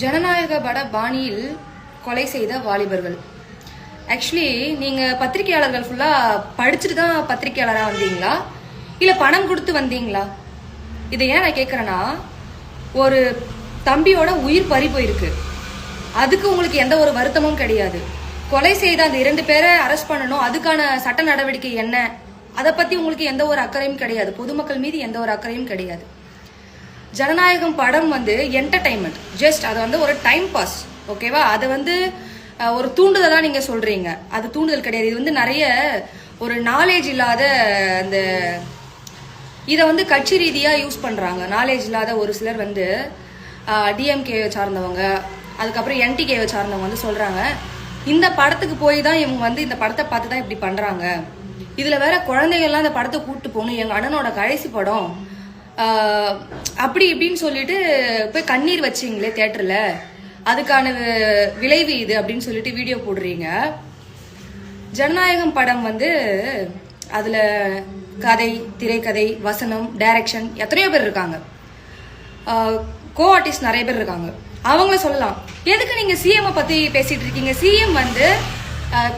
ஜனநாயக பட பாணியில் கொலை செய்த வாலிபர்கள். ஆக்சுவலி நீங்க பத்திரிகையாளர்கள் ஃபுல்லா படிச்சுட்டு தான் பத்திரிகையாளரா வந்தீங்களா இல்ல பணம் கொடுத்து வந்தீங்களா? இதை ஏன் நான் கேட்கறேன்னா, ஒரு தம்பியோட உயிர் பறி போயிருக்கு, அதுக்கு உங்களுக்கு எந்த ஒரு வருத்தமும் கிடையாது. கொலை செய்த அந்த 2 பேரை அரெஸ்ட் பண்ணணும், அதுக்கான சட்ட நடவடிக்கை என்ன, அதை பத்தி உங்களுக்கு எந்த ஒரு அக்கறையும் கிடையாது. பொதுமக்கள் மீது எந்த ஒரு அக்கறையும் கிடையாது. ஜனநாயகம் படம் என்டர்டைன்மெண்ட், ஜஸ்ட் அது ஒரு டைம் பாஸ், ஓகேவா? அது ஒரு தூண்டுதலா நீங்க சொல்றீங்க, அது தூண்டுதல் கிடையாது. இது நிறைய ஒரு நாலேஜ் இல்லாத அந்த இதை கட்சி ரீதியா யூஸ் பண்றாங்க. நாலேஜ் இல்லாத ஒரு சிலர் டிஎம்கே சார்ந்தவங்க, அதுக்கப்புறம் என்டிகேவை சார்ந்தவங்க சொல்றாங்க, இந்த படத்துக்கு போய் தான் இவங்க இந்த படத்தை பார்த்து தான் இப்படி பண்றாங்க. இதுல வேற குழந்தைகள்லாம் இந்த படத்தை கூப்பிட்டு போகணும், எங்க அண்ணனோட கடைசி படம் அப்படி இப்படின்னு சொல்லிட்டு போய் கண்ணீர் வச்சிங்களே தியேட்டர்ல, அதுக்கான விளைவு இது அப்படின்னு சொல்லிட்டு வீடியோ போடுறீங்க. ஜனநாயகம் படம் அதுல கதை, திரைக்கதை, வசனம், டைரக்ஷன் எத்தனையோ பேர் இருக்காங்க, கோ ஆர்டிஸ்ட் நிறைய பேர் இருக்காங்க. அவங்கள சொல்லலாம். எதுக்கு நீங்க சிஎம் பத்தி பேசிட்டு இருக்கீங்க? சிஎம்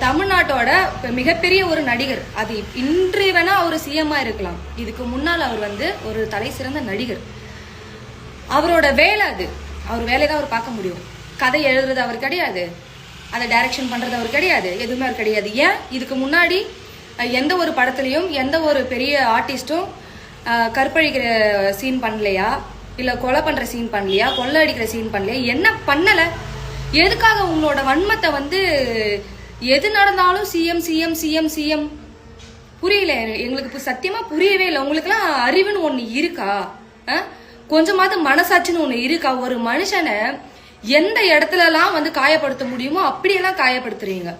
தமிழ்நாட்டோட மிகப்பெரிய ஒரு நடிகர். அது இன்று வேணா அவர் சிஎம்மா இருக்கலாம், இதுக்கு முன்னால் அவர் ஒரு தலை சிறந்த நடிகர். அவரோட வேலை அது, அவர் வேலையை அவர் பார்க்க முடியும். கதை எழுதுறது அவர் கிடையாது, அதை டைரக்ஷன் பண்றது அவர் கிடையாது, எதுவுமே அவர் கிடையாது. ஏன் இதுக்கு முன்னாடி எந்த ஒரு படத்துலையும் எந்த ஒரு பெரிய ஆர்டிஸ்டும் கற்பழிக்கிற சீன் பண்ணலையா, இல்ல கொலை பண்ற சீன் பண்ணலையா, கொள்ளை அடிக்கிற சீன் பண்ணலையா? என்ன பண்ணல? எதுக்காக உங்களோட வன்மத்தை எது நடந்தாலும் சிஎம் சிஎம் சிஎம் சிஎம்? புரியல எங்களுக்கு, சத்தியமா புரியவே இல்லை. உங்களுக்குலாம் அறிவுன்னு ஒண்ணு இருக்கா? கொஞ்சமாவது மனசாட்சின்னு ஒண்ணு இருக்கா? ஒரு மனுஷனை எந்த இடத்துல எல்லாம் காயப்படுத்த முடியுமோ அப்படியெல்லாம் காயப்படுத்துறீங்க.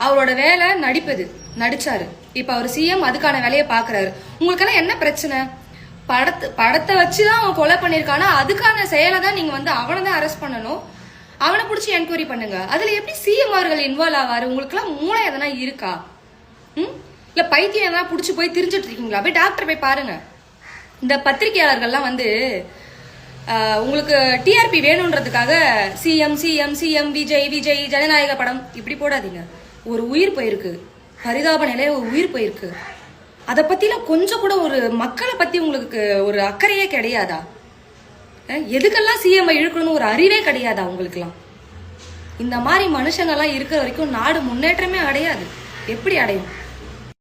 அவரோட வேலை நடிப்பது, நடிச்சாரு. இப்ப அவர் சிஎம், அதுக்கான வேலையை பாக்குறாரு. உங்களுக்கெல்லாம் என்ன பிரச்சனை? படத்தை வச்சுதான் அவன் கொலை பண்ணிருக்கானா, அதுக்கான செயலை தான் நீங்க அவனை தான் அரெஸ்ட் பண்ணணும், அவனை பிடிச்சி என்கொயரி பண்ணுங்க. அதுல எப்படி சிஎம் அவர்கள் இன்வால்வ் ஆவாரு? உங்களுக்கு எல்லாம் மூளை எதனா இருக்கா? இல்ல பைத்தியம் எதனா புடிச்சு போய் திரிஞ்சிட்டு இருக்கீங்களா? போய் டாக்டர் போய் பாருங்க. இந்த பத்திரிகையாளர்கள்லாம் உங்களுக்கு டிஆர்பி வேணும்ன்றதுக்காக CM CM CM Vijay Vijay ஜனநாயக படம் இப்படி போடாதீங்க. ஒரு உயிர் போயிருக்கு, பரிதாப நிலையில ஒரு உயிர் போயிருக்கு. அதை பத்திலாம் கொஞ்சம் கூட ஒரு மக்களை பத்தி உங்களுக்கு ஒரு அக்கறையே கிடையாதா? எதுக்கெல்லாம் சிஎம் இழுக்கணும்னு ஒரு அறிவே கிடையாதா உங்களுக்குலாம்? இந்த மாதிரி மனுஷங்கள்லாம் இருக்கிற வரைக்கும் நாடு முன்னேற்றமே அடையாது. எப்படி அடையும்?